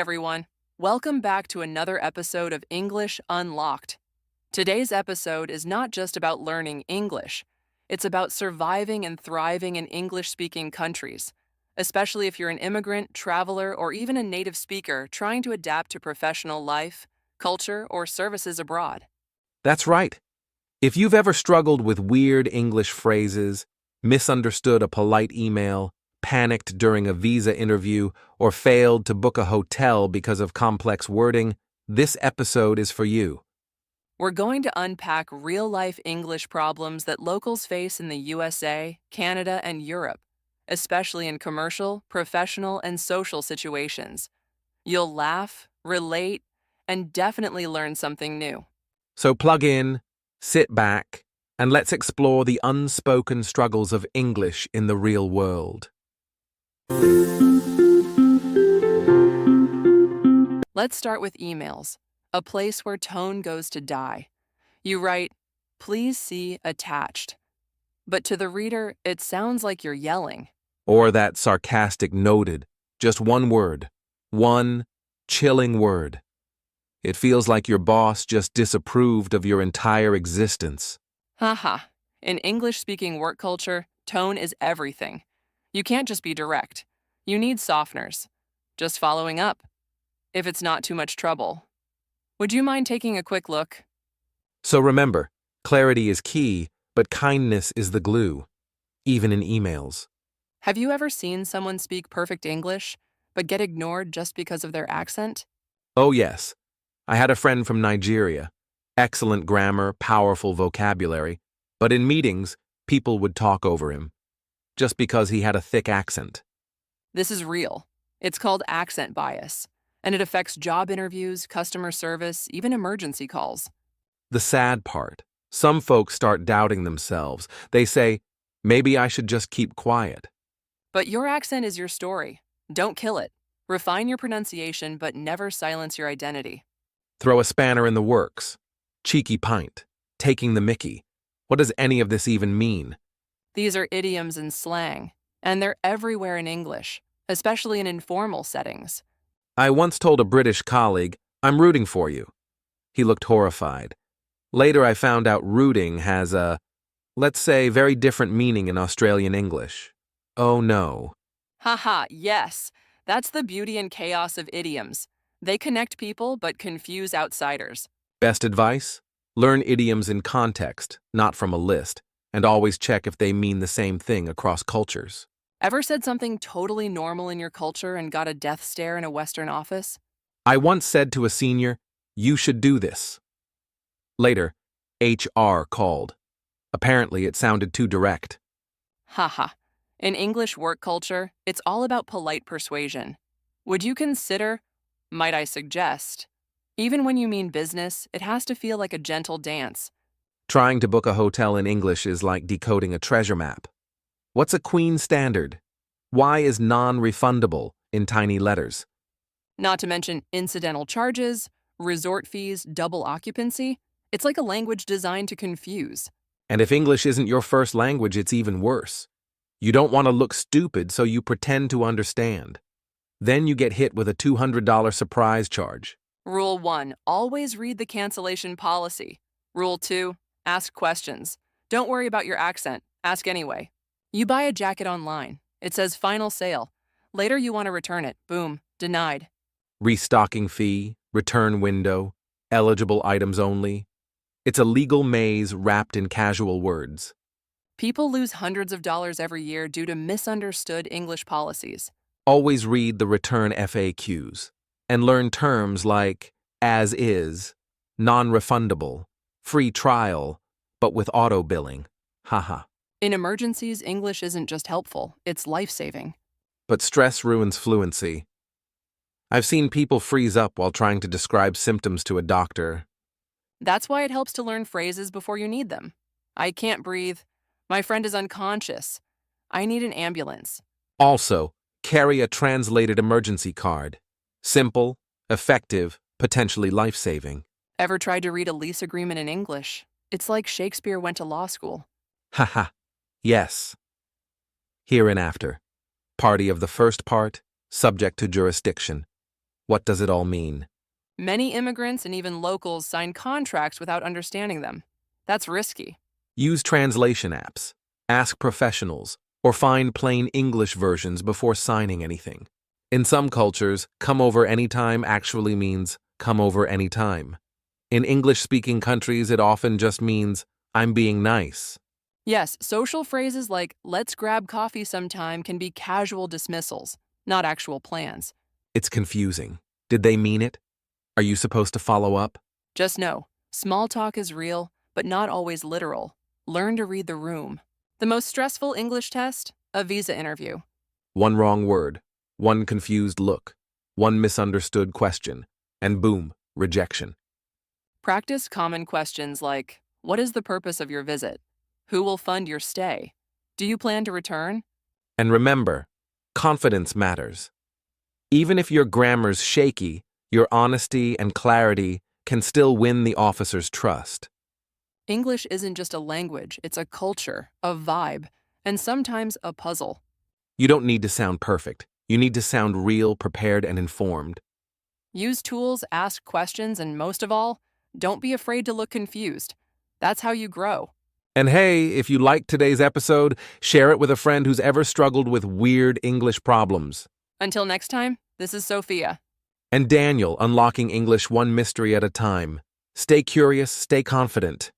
everyone. Welcome back to another episode of English Unlocked. Today's episode is not just about learning English, it's about surviving and thriving in English speaking countries, especially if you're an immigrant, traveler, or even a native speaker trying to adapt to professional life, culture, or services abroad. That's right. If you've ever struggled with weird English phrases, misunderstood a polite email, panicked during a visa interview, or failed to book a hotel because of complex wording, this episode is for you. We're going to unpack real life English problems that locals face in the USA, Canada, and Europe, especially in commercial, professional, and social situations. You'll laugh, relate, and definitely learn something new. So plug in, sit back, and let's explore the unspoken struggles of English in the real world. Let's start with emails, a place where tone goes to die. You write, "Please see attached." But to the reader, it sounds like you're yelling. Or that sarcastic noted, just one word, one chilling word. It feels like your boss just disapproved of your entire existence. Haha. In English-speaking work culture, tone is everything. You can't just be direct. You need softeners. Just following up. If it's not too much trouble. Would you mind taking a quick look? So remember, clarity is key, but kindness is the glue, even in emails. Have you ever seen someone speak perfect English, but get ignored just because of their accent? Oh yes, I had a friend from Nigeria. Excellent grammar, powerful vocabulary, but in meetings, people would talk over him, just because he had a thick accent. This is real. It's called accent bias, and it affects job interviews, customer service, even emergency calls. The sad part, some folks start doubting themselves. They say, maybe I should just keep quiet. But your accent is your story. Don't kill it. Refine your pronunciation, but never silence your identity. Throw a spanner in the works. Cheeky pint. Taking the mickey. What does any of this even mean? These are idioms and slang, and they're everywhere in English, especially in informal settings. I once told a British colleague, "I'm rooting for you." He looked horrified. Later I found out rooting has a, let's say, very different meaning in Australian English. Oh no. Haha, yes. That's the beauty and chaos of idioms. They connect people but confuse outsiders. Best advice? Learn idioms in context, not from a list, and always check if they mean the same thing across cultures. Ever said something totally normal in your culture and got a death stare in a Western office? I once said to a senior, "You should do this." Later, HR called. Apparently, it sounded too direct. Haha. In English work culture, it's all about polite persuasion. Would you consider, might I suggest, even when you mean business, it has to feel like a gentle dance. Trying to book a hotel in English is like decoding a treasure map. What's a Queen standard? Why is non-refundable in tiny letters? Not to mention incidental charges, resort fees, double occupancy. It's like a language designed to confuse. And if English isn't your first language, it's even worse. You don't want to look stupid, so you pretend to understand. Then you get hit with a $200 surprise charge. Rule 1, always read the cancellation policy. Rule 2, ask questions. Don't worry about your accent, ask anyway. You buy a jacket online. It says final sale. Later you want to return it. Boom, denied. Restocking fee, return window, eligible items only. It's a legal maze wrapped in casual words. People lose hundreds of dollars every year due to misunderstood English policies. Always read the return FAQs and learn terms like as is, non-refundable, free trial, but with auto billing. Haha. In emergencies, English isn't just helpful, it's life-saving. But stress ruins fluency. I've seen people freeze up while trying to describe symptoms to a doctor. That's why it helps to learn phrases before you need them. I can't breathe. My friend is unconscious. I need an ambulance. Also, carry a translated emergency card. Simple, effective, potentially life-saving. Ever tried to read a lease agreement in English? It's like Shakespeare went to law school. Haha. Yes. Hereinafter. Party of the first part, subject to jurisdiction. What does it all mean? Many immigrants and even locals sign contracts without understanding them. That's risky. Use translation apps, ask professionals, or find plain English versions before signing anything. In some cultures, come over anytime actually means come over anytime. In English-speaking countries, it often just means I'm being nice. Yes, social phrases like let's grab coffee sometime can be casual dismissals, not actual plans. It's confusing. Did they mean it? Are you supposed to follow up? Just know, small talk is real, but not always literal. Learn to read the room. The most stressful English test? A visa interview. One wrong word, one confused look, one misunderstood question, and boom, rejection. Practice common questions like, what is the purpose of your visit? Who will fund your stay? Do you plan to return? And remember, confidence matters. Even if your grammar's shaky, your honesty and clarity can still win the officer's trust. English isn't just a language, it's a culture, a vibe, and sometimes a puzzle. You don't need to sound perfect. You need to sound real, prepared, and informed. Use tools, ask questions, and most of all, don't be afraid to look confused. That's how you grow. And hey, if you liked today's episode, share it with a friend who's ever struggled with weird English problems. Until next time, this is Sophia. And Daniel, unlocking English one mystery at a time. Stay curious, stay confident.